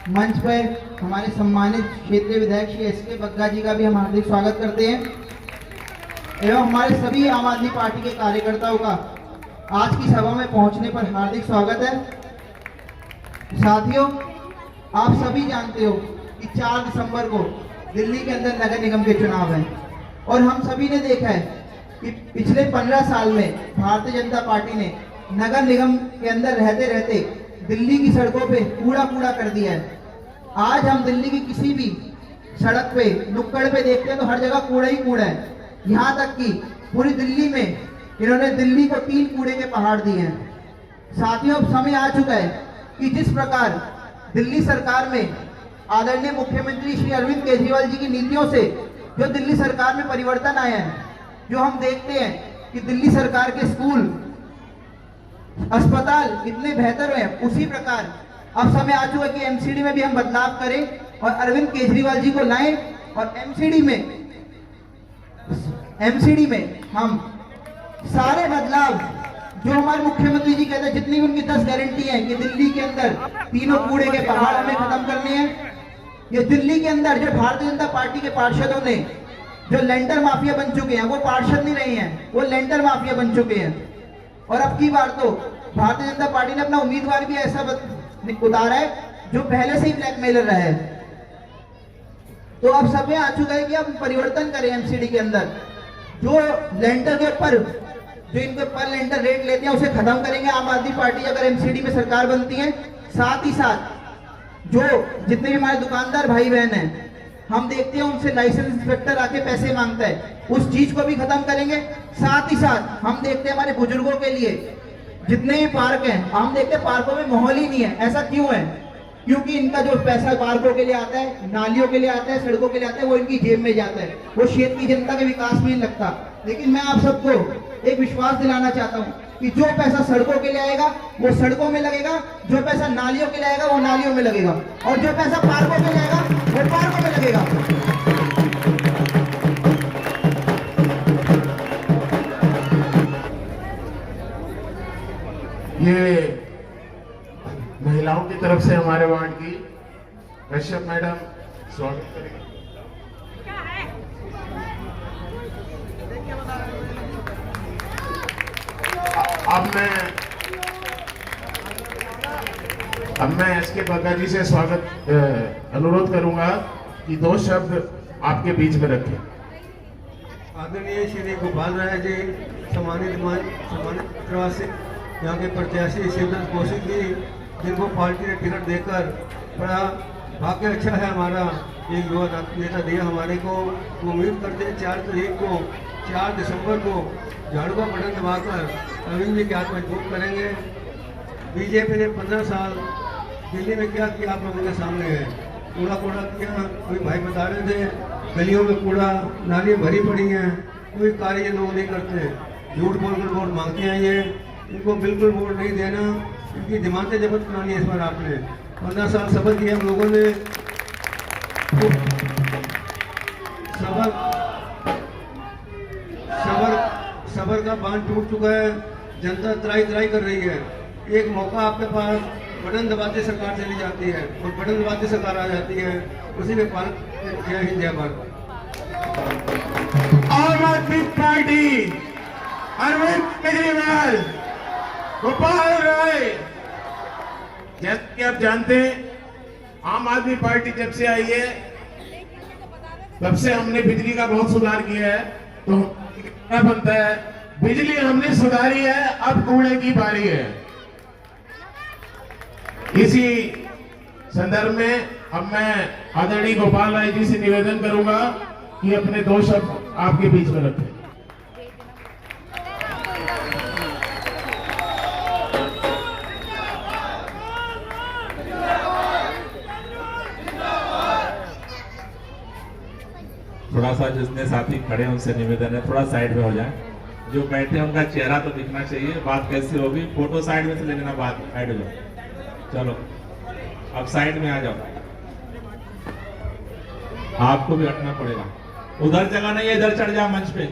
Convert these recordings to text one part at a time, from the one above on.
मंच पर हमारे सम्मानित क्षेत्रीय विधायक श्री एस के बग्गा जी का भी हम हार्दिक स्वागत करते हैं एवं हमारे सभी आम आदमी पार्टी के कार्यकर्ताओं का आज की सभा में पहुंचने पर हार्दिक स्वागत है। साथियों, आप सभी जानते हो कि 4 दिसंबर को दिल्ली के अंदर नगर निगम के चुनाव हैं और हम सभी ने देखा है कि पिछले 15 साल में भारतीय जनता पार्टी ने नगर निगम के अंदर रहते रहते दिल्ली की सड़कों पे कूड़ा कूड़ा कर दिया है। आज हम दिल्ली की किसी भी सड़क पे नुक्कड़ पे देखते हैं तो हर जगह कूड़ा ही कूड़ा है। यहाँ तक कि पूरी दिल्ली में इन्होंने दिल्ली को 3 कूड़े के पहाड़ दिए हैं। साथियों, अब समय आ चुका है कि जिस प्रकार दिल्ली सरकार में आदरणीय मुख्यमंत्री श्री अरविंद केजरीवाल जी की नीतियों से जो दिल्ली सरकार में परिवर्तन आया है, जो हम देखते हैं कि दिल्ली सरकार के स्कूल अस्पताल कितने बेहतर हुए हैं, उसी प्रकार अब समय आ चुका है कि एमसीडी में भी हम बदलाव करें और अरविंद केजरीवाल जी को लाएं और एमसीडी में हम सारे बदलाव जो हमारे मुख्यमंत्री जी कहते हैं, जितनी उनकी 10 गारंटी है कि दिल्ली के अंदर तीनों कूड़े के पहाड़ हमें खत्म करने हैं। ये दिल्ली के अंदर जो भारतीय जनता पार्टी के पार्षदों ने जो लेंटर माफिया बन चुके हैं, वो पार्षद नहीं रहे हैं, वो लेंटर माफिया बन चुके हैं। और अब की बार तो भारतीय जनता पार्टी ने अपना उम्मीदवार भी ऐसा उतारा है जो पहले से ही ब्लैकमेलर रहा है। तो अब समय आ चुका है कि हम परिवर्तन करें एमसीडी के अंदर। जो लेंटर के ऊपर जो इनके पर लेंटर रेट लेते हैं उसे खत्म करेंगे आम आदमी पार्टी अगर एमसीडी में सरकार बनती है। साथ ही साथ जो जितने भी हमारे दुकानदार भाई बहन हैं, हम देखते हैं उनसे लाइसेंस इंस्पेक्टर आके पैसे मांगता है, उस चीज को भी खत्म करेंगे। साथ ही साथ हम देखते हैं हमारे बुजुर्गों के लिए जितने भी पार्क हैं, हम देखते हैं पार्कों में माहौल ही नहीं है। ऐसा क्यों है? क्योंकि इनका जो पैसा पार्कों के लिए आता है, नालियों के लिए आता है, सड़कों के लिए आता है, वो इनकी जेब में जाता है, वो क्षेत्र की जनता के विकास में नहीं लगता। लेकिन मैं आप सबको एक विश्वास दिलाना चाहता हूँ कि जो पैसा सड़कों के लिए आएगा वो सड़कों में लगेगा, जो पैसा नालियों के लिए आएगा वो नालियों में लगेगा, और जो पैसा पार्कों के लिए आएगा वो पार्कों में लगेगा। ये महिलाओं की तरफ से हमारे वार्ड की कश्यप मैडम स्वागत करेंगे। अब मैं एस के बग्गा जी से स्वागत अनुरोध करूंगा कि 2 शब्द आपके बीच में रखें। आदरणीय श्री गोपाल राय जी, सम्मानित प्रवासी यहाँ के प्रत्याशी शिवदत्त कौशिक जी, जिनको पार्टी ने टिकट देकर बड़ा भाग्य अच्छा है हमारा एक युवा नेता दिया हमारे को। उम्मीद करते हैं 4 दिसंबर को झाड़ू का बटन दबाकर अरविंद जी के हाथ मजबूत करेंगे। बीजेपी ने 15 साल दिल्ली में क्या किया आप लोगों के सामने है। कूड़ा किया, कोई भाई बता रहे थे गलियों में कूड़ा नालियाँ भरी पड़ी हैं, कोई कार्य ये लोग नहीं करते, झूठ बोलकर वोट मांगते हैं। ये इनको बिल्कुल वोट नहीं देना, इनकी जमानतें जब्त करानी है। इस बार आपने 15 साल शपथ किया हम लोगों ने, सबर का बांध टूट चुका है, जनता त्राई कर रही है। एक मौका आपके पास, बटन दबाते सरकार चली जाती है और बटन दबाते सरकार आ जाती है, उसी में पालन। जय हिंद, जय भारत। आम आदमी पार्टी, अरविंद केजरीवाल, गोपाल राय। जैसे कि आप जानते हैं, आम आदमी पार्टी जब से आई है तब से हमने बिजली का बहुत सुधार किया है। तो क्या बनता है, बिजली हमने सुधारी है, अब कूड़े की बारी है। इसी संदर्भ में अब मैं आदरणीय गोपाल राय जी से निवेदन करूंगा कि अपने 2 शब्द आपके बीच में रखें। थोड़ा सा जितने साथी खड़े हैं उनसे निवेदन है थोड़ा साइड में हो जाए। जो बैठे हैं उनका चेहरा तो दिखना चाहिए। बात कैसी होगी, फोटो साइड में से ले लेना, बात साइड हो जाओ। चलो अब साइड में आ जाओ, आपको भी हटना पड़ेगा। उधर जगह नहीं है, इधर चढ़ जाओ मंच पे।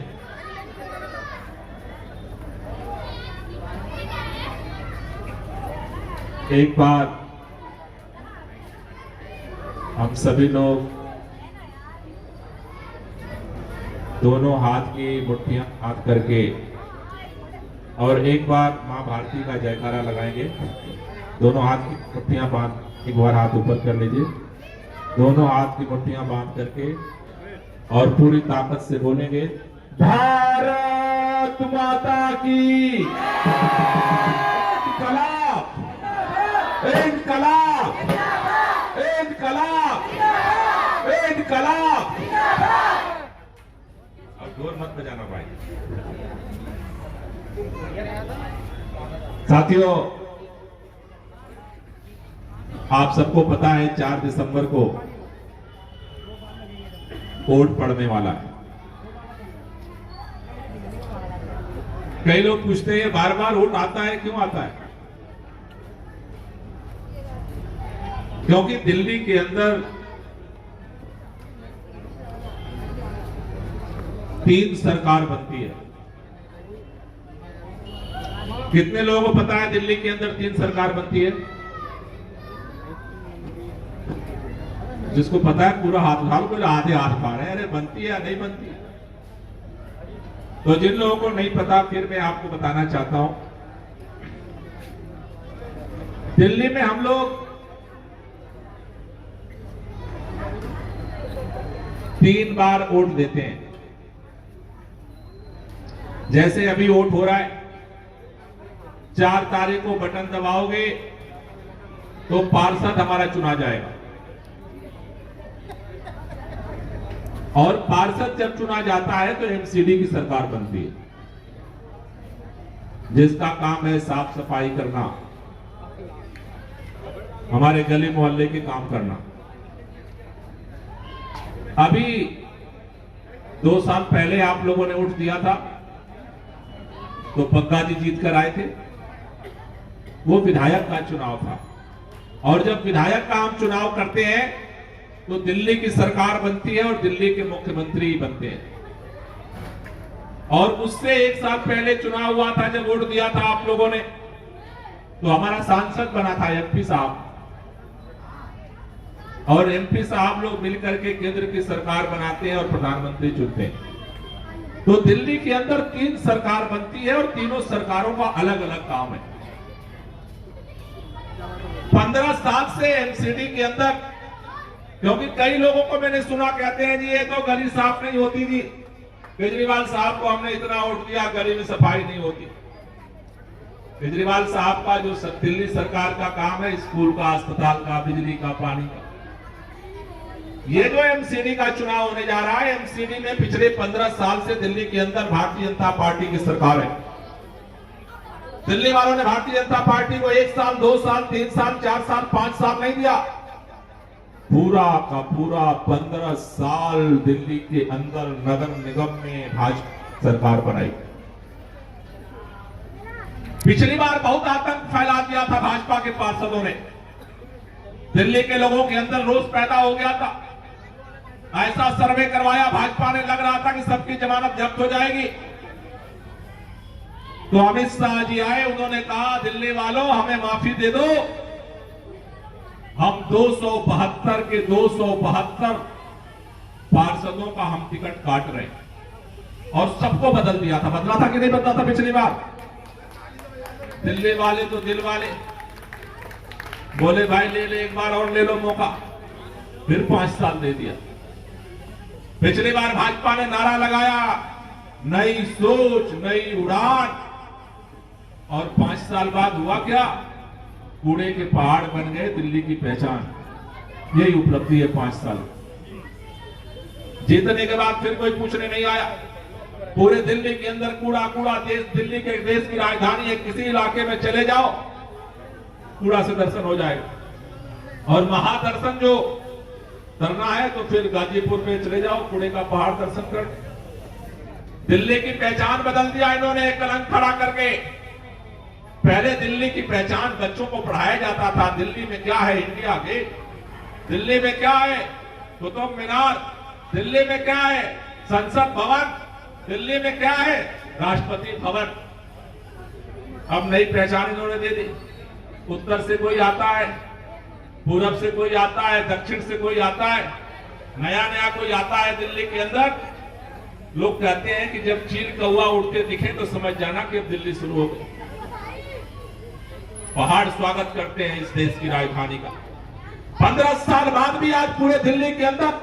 एक बार हम सभी लोग दोनों हाथ की मुट्ठियां हाथ करके और एक बार मां भारती का जयकारा लगाएंगे। दोनों हाथ की मुट्ठियां बांध, एक बार हाथ ऊपर कर लीजिए। दोनों हाथ की मुट्ठियां बांध करके और पूरी ताकत से बोलेंगे, भारत माता की इनकलाब, इनकलाब, इनकलाब, इनकलाब। अब जोर मत बजाना भाई। साथियों, आप सबको पता है 4 दिसंबर को वोट पड़ने वाला है। कई लोग पूछते हैं बार बार वोट आता है, क्यों आता है? क्योंकि दिल्ली के अंदर 3 सरकार बनती है। कितने लोगों को पता है दिल्ली के अंदर 3 सरकार बनती है? जिसको पता है पूरा हाथ उठा लो, कोई आधे हाथ उठा रहे हैं, अरे बनती है या नहीं बनती है। तो जिन लोगों को नहीं पता, फिर मैं आपको बताना चाहता हूं, दिल्ली में हम लोग 3 बार वोट देते हैं। जैसे अभी वोट हो रहा है, 4 तारीख को बटन दबाओगे तो पार्षद हमारा चुना जाएगा। और पार्षद जब चुना जाता है तो एमसीडी की सरकार बनती है, जिसका काम है साफ सफाई करना, हमारे गली मोहल्ले के काम करना। अभी 2 साल पहले आप लोगों ने वोट दिया था तो पक्का जी जीत कर आए थे। वो विधायक का चुनाव था, और जब विधायक का हम चुनाव करते हैं तो दिल्ली की सरकार बनती है और दिल्ली के मुख्यमंत्री बनते हैं। और उससे 1 साल पहले चुनाव हुआ था, जब वोट दिया था आप लोगों ने, तो हमारा सांसद बना था एमपी साहब। और एमपी साहब लोग मिलकर के केंद्र की सरकार बनाते हैं और प्रधानमंत्री चुनते हैं। तो दिल्ली के अंदर 3 सरकार बनती है और तीनों सरकारों का अलग अलग काम है। 15 साल से एमसीडी के अंदर, क्योंकि कई लोगों को मैंने सुना कहते हैं जी ये तो गली साफ नहीं होती थी, केजरीवाल साहब को हमने इतना वोट दिया, गली में सफाई नहीं होती। केजरीवाल साहब का जो दिल्ली सरकार का काम है, स्कूल का, अस्पताल का, बिजली का, पानी का। ये जो एमसीडी का चुनाव होने जा रहा है, एमसीडी में पिछले 15 साल से दिल्ली के अंदर भारतीय जनता पार्टी की सरकार है। दिल्ली वालों ने भारतीय जनता पार्टी को 1 साल, 2 साल, 3 साल, 4 साल, 5 साल नहीं दिया। पूरा का पूरा 15 साल दिल्ली के अंदर नगर निगम में भाजपा सरकार बनाई। पिछली बार बहुत आतंक फैला दिया था भाजपा के पार्षदों ने। दिल्ली के लोगों के अंदर रोष पैदा हो गया था। ऐसा सर्वे करवाया भाजपा ने, लग रहा था कि सबकी जमानत जब्त हो जाएगी। तो अमित शाह जी आए, उन्होंने कहा दिल्ली वालों हमें माफी दे दो, हम 272 के 272 पार्षदों का हम टिकट काट रहे हैं। और सबको बदल दिया था। बदला था कि नहीं बदला था पिछली बार? दिल्ली वाले तो दिल वाले बोले भाई ले ले, एक बार और ले लो मौका। फिर 5 साल दे दिया। पिछली बार भाजपा ने नारा लगाया, नई सोच नई उड़ान, और 5 साल बाद हुआ क्या? कूड़े के पहाड़ बन गए दिल्ली की पहचान। यही उपलब्धि है 5 साल। जीतने के बाद फिर कोई पूछने नहीं आया। पूरे दिल्ली के अंदर कूड़ा कूड़ा, दिल्ली के देश की राजधानी है, किसी इलाके में चले जाओ कूड़ा से दर्शन हो जाएगा। और महादर्शन जो करना है तो फिर गाजीपुर में चले जाओ, कूड़े का पहाड़ दर्शन कर। दिल्ली की पहचान बदल दिया इन्होंने कलंक खड़ा करके। पहले दिल्ली की पहचान बच्चों को पढ़ाया जाता था, दिल्ली में क्या है? India gate. दिल्ली में क्या है? कुतुब मीनार। दिल्ली में क्या है? संसद भवन। दिल्ली में क्या है? राष्ट्रपति भवन। अब नई पहचान इन्होंने दे दी। उत्तर से कोई आता है, पूरब से कोई आता है, दक्षिण से कोई आता है, नया नया कोई आता है दिल्ली के अंदर, लोग कहते हैं कि जब चील कौवा उड़ते दिखे तो समझ जाना कि अब दिल्ली शुरू हो गई। पहाड़ स्वागत करते हैं इस देश की राजधानी का। 15 साल बाद भी आज पूरे दिल्ली के अंदर,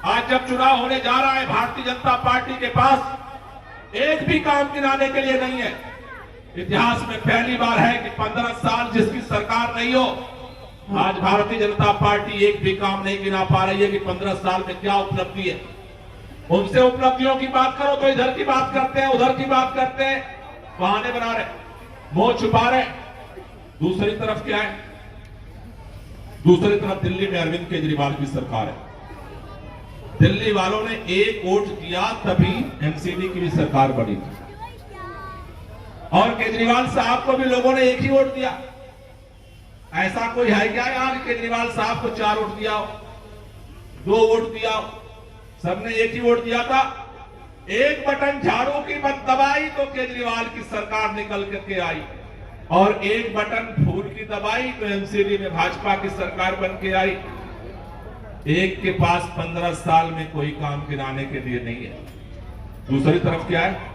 आज जब चुनाव होने जा रहा है, भारतीय जनता पार्टी के पास एक भी काम गिनाने के लिए नहीं है। इतिहास में पहली बार है कि 15 साल जिसकी सरकार नहीं हो, आज भारतीय जनता पार्टी एक भी काम नहीं गिना पा रही है कि 15 साल में क्या उपलब्धि है। उनसे उपलब्धियों की बात करो तो इधर की बात करते हैं, उधर की बात करते हैं, बहाने बना रहे, मुंह छुपा रहे। दूसरी तरफ क्या है? दूसरी तरफ दिल्ली में अरविंद केजरीवाल की सरकार है। दिल्ली वालों ने एक वोट दिया तभी एमसीडी की भी सरकार बनी थी, और केजरीवाल साहब को भी लोगों ने एक ही वोट दिया। ऐसा कोई है क्या यार केजरीवाल साहब को 4 वोट दिया हो, 2 वोट दिया हो? सबने एक ही वोट दिया था। एक बटन झाड़ू की मत दबाई तो केजरीवाल की सरकार निकल करके आई, और एक बटन फूल की दबाई तो एमसीडी में भाजपा की सरकार बन के आई। एक के पास 15 साल में कोई काम गिनाने के लिए नहीं है। दूसरी तरफ क्या है?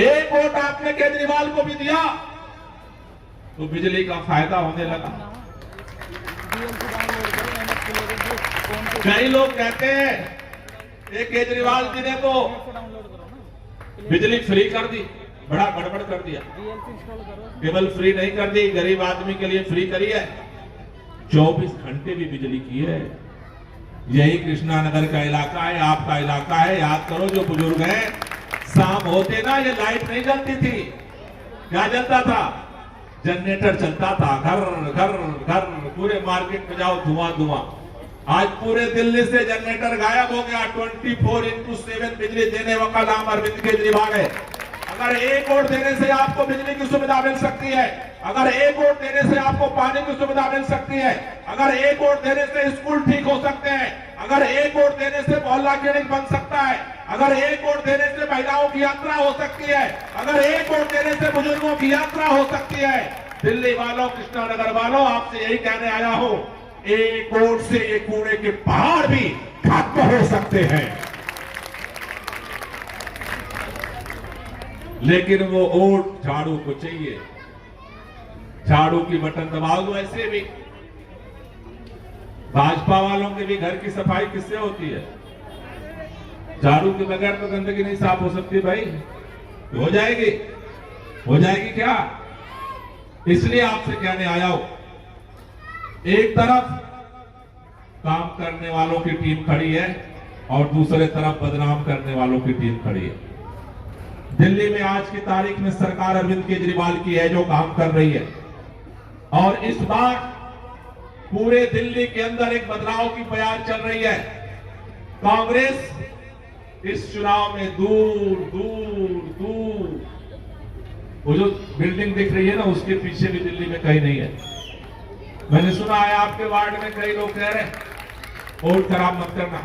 एक वोट आपने केजरीवाल को भी दिया तो बिजली का फायदा होने लगा। कई लोग कहते हैं ये केजरीवाल जी ने तो बिजली फ्री कर दी, बड़ा गड़बड़ कर दिया। केवल फ्री नहीं कर दी, गरीब आदमी के लिए फ्री करी है, 24 घंटे भी बिजली की है। यही कृष्णा नगर का इलाका है, आपका इलाका है। याद करो जो बुजुर्ग हैं, शाम होते ना ये लाइट नहीं जलती थी। क्या जलता था? जनरेटर चलता था, घर घर घर, पूरे मार्केट में जाओ धुआं धुआं। आज पूरे दिल्ली से जनरेटर गायब हो गया। 24x7 बिजली देने वाला नाम अरविंद केजरीवाल है। अगर एक वोट देने से आपको बिजली की सुविधा मिल सकती है, अगर एक वोट देने से आपको पानी की सुविधा मिल सकती है, अगर एक वोट देने से स्कूल ठीक हो सकते हैं, अगर एक वोट देने से मोहल्ला क्लिनिक बन सकता है, अगर एक वोट देने से महिलाओं की यात्रा हो सकती है, अगर एक वोट देने से बुजुर्गों की यात्रा हो सकती है, दिल्ली वालों, कृष्णा नगर वालों, आपसे यही कहने आया हूं, एक वोट से ये कूड़े के पहाड़ भी खत्म हो सकते हैं। लेकिन वो वोट झाड़ू को चाहिए। झाड़ू की बटन दबाओ दो। ऐसे भी भाजपा वालों के भी घर की सफाई किससे होती है? झाड़ू के बगैर तो गंदगी नहीं साफ हो सकती भाई। हो जाएगी, हो जाएगी क्या? इसलिए आपसे कहने आया हूं, एक तरफ काम करने वालों की टीम खड़ी है और दूसरे तरफ बदनाम करने वालों की टीम खड़ी है। दिल्ली में आज की तारीख में सरकार अरविंद केजरीवाल की है जो काम कर रही है, और इस बार पूरे दिल्ली के अंदर एक बदलाव की बयार चल रही है। कांग्रेस इस चुनाव में दूर दूर दूर, वो जो बिल्डिंग दिख रही है ना, उसके पीछे भी दिल्ली में कहीं नहीं है। मैंने सुना है आपके वार्ड में कई लोग कह रहे हैं वोट खराब मत करना।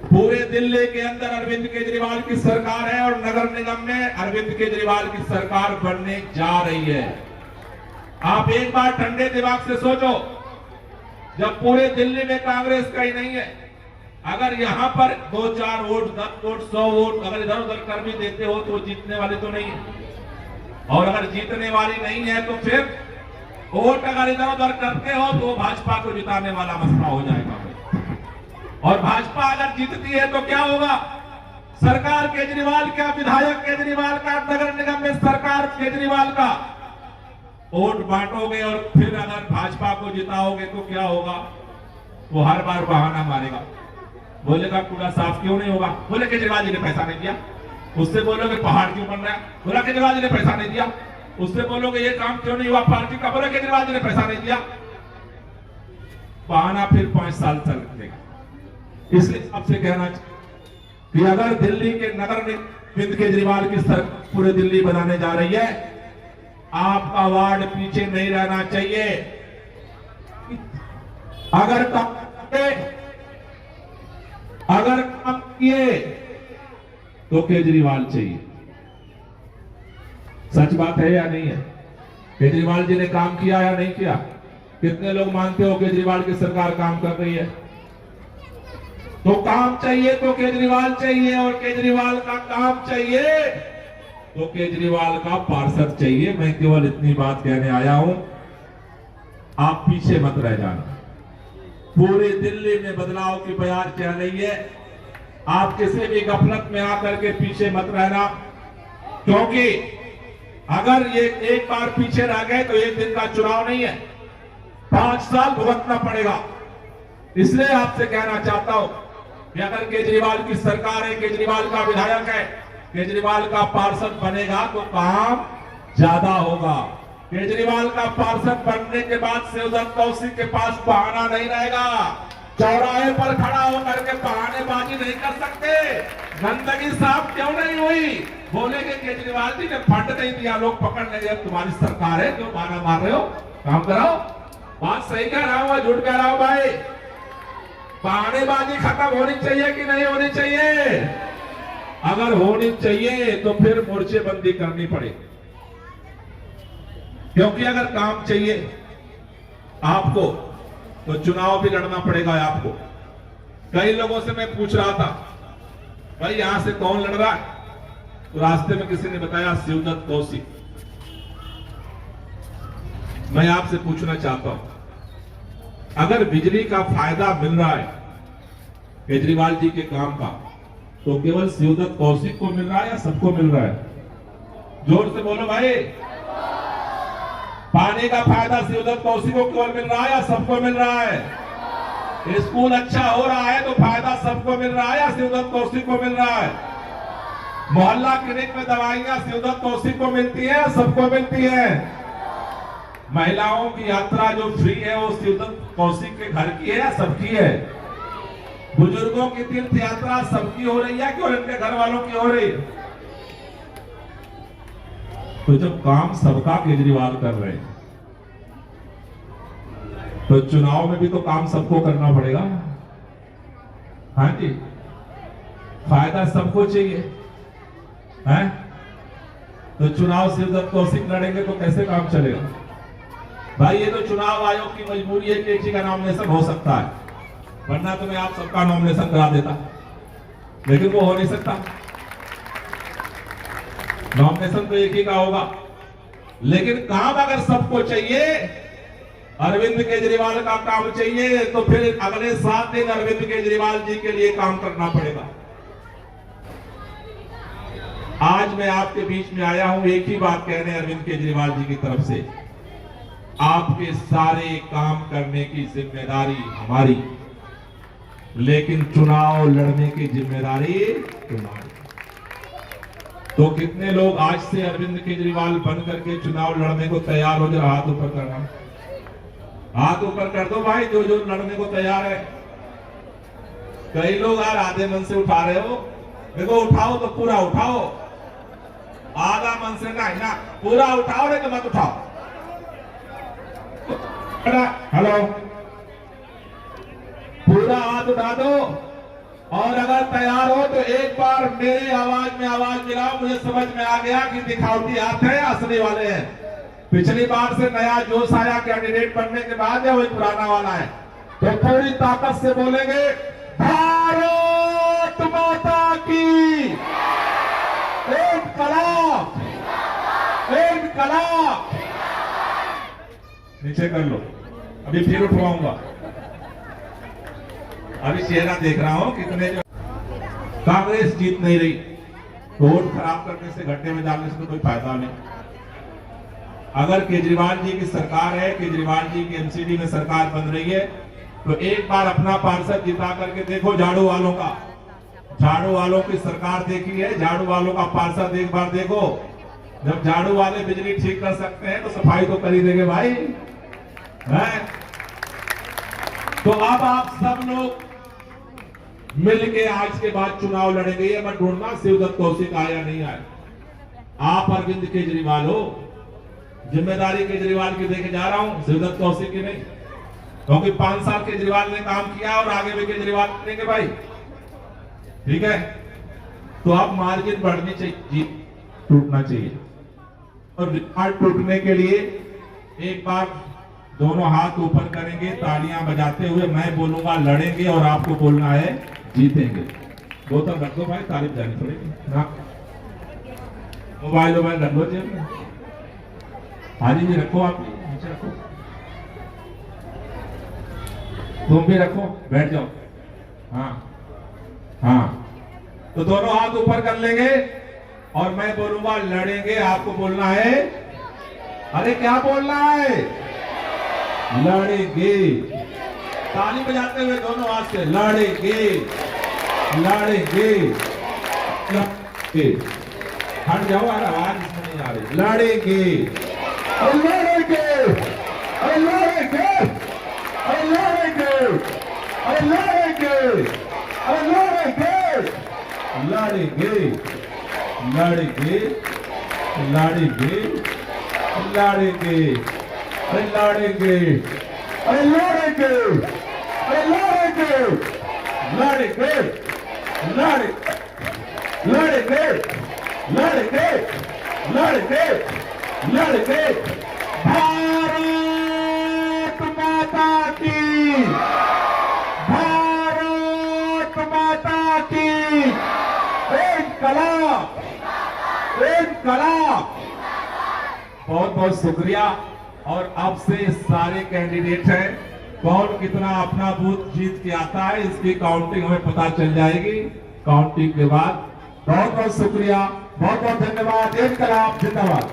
पूरे दिल्ली के अंदर अरविंद केजरीवाल की सरकार है, और नगर निगम में अरविंद केजरीवाल की सरकार बनने जा रही है। आप एक बार ठंडे दिमाग से सोचो, जब पूरे दिल्ली में कांग्रेस का ही नहीं है, अगर यहां पर 2-4 वोट, 10 वोट, 100 वोट अगर इधर उधर कर भी देते हो तो जीतने वाले तो नहीं है। और अगर जीतने वाली नहीं है तो फिर वोट अगर इधर उधर करते हो तो भाजपा को जिताने वाला मसला हो जाएगा। और भाजपा अगर जीतती है तो क्या होगा? सरकार केजरीवाल का, विधायक केजरीवाल का, नगर निगम में सरकार केजरीवाल का। वोट बांटोगे और फिर अगर भाजपा को जिताओगे तो क्या होगा? वो हर बार बहाना मारेगा, बोलेगा कूड़ा साफ क्यों नहीं होगा, बोले केजरीवाल जी ने पैसा नहीं दिया। उससे बोलोगे पहाड़ क्यों बन रहा है, बोला केजरीवाल जी ने पैसा नहीं दिया। उससे बोलोगे ये काम क्यों नहीं हुआ पार्टी का, बोले केजरीवाल जी ने पैसा नहीं दिया। बहाना फिर 5 साल चलेगा। इसलिए आपसे कहना चाहिए कि अगर दिल्ली के नगर में अरविंद केजरीवाल की सरकार पूरे दिल्ली बनाने जा रही है, आपका वार्ड पीछे नहीं रहना चाहिए। अगर काम किए तो केजरीवाल चाहिए। सच बात है या नहीं है? केजरीवाल जी ने काम किया या नहीं किया? कितने लोग मानते हो केजरीवाल की सरकार काम कर रही है? तो काम चाहिए तो केजरीवाल चाहिए, और केजरीवाल का काम चाहिए तो केजरीवाल का पार्षद चाहिए। मैं केवल इतनी बात कहने आया हूं, आप पीछे मत रह जाना। पूरे दिल्ली में बदलाव की बयार चल रही है, आप किसी भी गफलत में आकर के पीछे मत रहना, क्योंकि अगर ये एक बार पीछे रह गए तो एक दिन का चुनाव नहीं है, 5 साल भुगतना पड़ेगा। इसलिए आपसे कहना चाहता हूं कि अगर केजरीवाल की सरकार है, केजरीवाल का विधायक है, केजरीवाल का पार्षद बनेगा तो काम ज्यादा होगा। केजरीवाल का पार्षद बनने के बाद शिवदत्त कौशिक के पास बहाना नहीं रहेगा। चौराहे पर खड़ा होकर के बहानेबाजी नहीं कर सकते। गंदगी साफ क्यों नहीं हुई, बोलेंगे केजरीवाल जी ने फंड नहीं दिया, लोग पकड़ नहीं दिया, तुम्हारी सरकार है, क्यों बहाना मार रहे हो, काम कराओ। बात सही कह रहा हूं, झूठ कह रहा हूं भाई? बहानेबाजी खत्म होनी चाहिए कि नहीं होनी चाहिए? अगर होनी चाहिए तो फिर मोर्चेबंदी करनी पड़ेगी, क्योंकि अगर काम चाहिए आपको तो चुनाव भी लड़ना पड़ेगा आपको। कई लोगों से मैं पूछ रहा था, भाई यहां से कौन लड़ रहा है? तो रास्ते में किसी ने बताया शिवदत्त कौशिक। मैं आपसे पूछना चाहता हूं, अगर बिजली का फायदा मिल रहा है केजरीवाल जी के काम का, तो केवल शिवदत्त कौशिक को मिल रहा है या सबको मिल रहा है? जोर से बोलो भाई। पानी का फायदा शिवदत्त कौशिक को केवल मिल रहा है या सबको मिल रहा है? स्कूल अच्छा हो रहा है तो फायदा सबको मिल रहा है या शिवदत्त कौशिक को मिल रहा है? मोहल्ला क्लिनिक में दवाइयां शिवदत्त कौशिक को मिलती है, सबको मिलती है? महिलाओं की यात्रा जो फ्री है वो शिवदत्त कौशिक के घर की है या सबकी है? बुजुर्गों की तीर्थ यात्रा सबकी हो रही है कि और इनके घर वालों की हो रही है? तो जब काम सबका केजरीवाल कर रहे हैं तो चुनाव में भी तो काम सबको करना पड़ेगा। हाँ जी, फायदा सबको चाहिए है? तो चुनाव शिवदत्त कौशिक लड़ेंगे तो कैसे काम चलेगा भाई? ये तो चुनाव आयोग की मजबूरी है कि एक ही का नॉमिनेशन हो सकता है, वरना तो मैं आप सबका नॉमिनेशन करा देता, लेकिन वो हो नहीं सकता। नॉमिनेशन तो एक ही का होगा, लेकिन काम अगर सबको चाहिए, अरविंद केजरीवाल का काम चाहिए, तो फिर अगले 7 दिन अरविंद केजरीवाल जी के लिए काम करना पड़ेगा। आज मैं आपके बीच में आया हूं एक ही बात कहने अरविंद केजरीवाल जी की तरफ से, आपके सारे काम करने की जिम्मेदारी हमारी, लेकिन चुनाव लड़ने की जिम्मेदारी तुम्हारी। तो कितने लोग आज से अरविंद केजरीवाल बन करके चुनाव लड़ने को तैयार हो? जरा हाथ ऊपर करना, हाथ ऊपर कर दो भाई जो जो लड़ने को तैयार है। कई लोग यार आधे मन से उठा रहे हो, देखो उठाओ तो पूरा उठाओ, आधा मन से नहीं ना, पूरा उठाओ, नहीं तो मत उठाओ। हेलो, पूरा हाथ उठा दो, और अगर तैयार हो तो एक बार मेरे आवाज में आवाज मिलाओ। मुझे समझ में आ गया कि दिखावटी हाथ है, असली वाले हैं। पिछली बार से नया जोश आया कैंडिडेट बनने के बाद, या वही पुराना वाला है? तो पूरी ताकत से बोलेंगे भारत माता की इनकलाब, इनकलाब। नीचे कर लो, अभी फिर उठवाऊंगा। अभी चेहरा देख रहा हूं कितने जो कांग्रेस जीत नहीं रही, वोट खराब करने से, गड्ढे में डालने से तो कोई फायदा नहीं। अगर केजरीवाल जी की सरकार है, केजरीवाल जी की एमसीडी में सरकार बन रही है, तो एक बार अपना पार्षद जिता करके देखो। झाड़ू वालों का, झाड़ू वालों की सरकार देखी है, झाड़ू वालों का पार्षद एक बार देखो। जब झाड़ू वाले बिजली ठीक कर सकते हैं तो सफाई तो कर ही देंगे भाई, है? तो अब आप सब लोग मिलके आज के बाद चुनाव लड़ेंगे। ये मत ढूंढना शिवदत्त कौशिक आया नहीं आया, आप अरविंद केजरीवाल हो। जिम्मेदारी केजरीवाल की देके जा रहा हूं, शिवदत्त कौशिक की नहीं, क्योंकि 5 साल केजरीवाल ने काम किया और आगे भी केजरीवाल करेंगे भाई, ठीक है? तो अब मार्जिन बढ़नी चाहिए, टूटना चाहिए, और रिकॉर्ड टूटने के लिए एक बार दोनों हाथ ऊपर करेंगे तालियां बजाते हुए, मैं बोलूंगा लड़ेंगे और आपको बोलना है जीतेंगे। बोतल रख दो भाई, तारीफ जानी पड़ेगी। हाँ, मोबाइल रख लो जेब में। हाजी जी रखो, आप नीचे रखो, तुम भी रखो, बैठ जाओ। हाँ हाँ, तो दोनों हाथ ऊपर कर लेंगे और मैं बोलूंगा लड़ेंगे, आपको बोलना है, अरे क्या बोलना है, लड़ेंगे। ताली बजाते हुए दोनों हाथ से, लड़ेंगे लड़ेंगे लड़ेंगे। हट जाओ यार, आवाज इसमें नहीं आ रही। लड़ेंगे लड़ेंगे लड़ेंगे लड़ेंगे लड़ेंगे लड़ेंगे लड़ेंगे लड़ेंगे लड़ेंगे लड़ेंगे लड़ेंगे लड़ेंगे लड़ेंगे लड़ेंगे लड़ेंगे लड़ेंगे। भारत माता की, भारत माता की। इनकलाब इनकलाब। बहुत बहुत शुक्रिया। और अब से सारे कैंडिडेट हैं, कौन कितना अपना बूथ जीत के आता है इसकी काउंटिंग हमें पता चल जाएगी काउंटिंग के बाद। बहुत बहुत शुक्रिया, बहुत बहुत धन्यवाद। इनकलाब जिंदाबाद।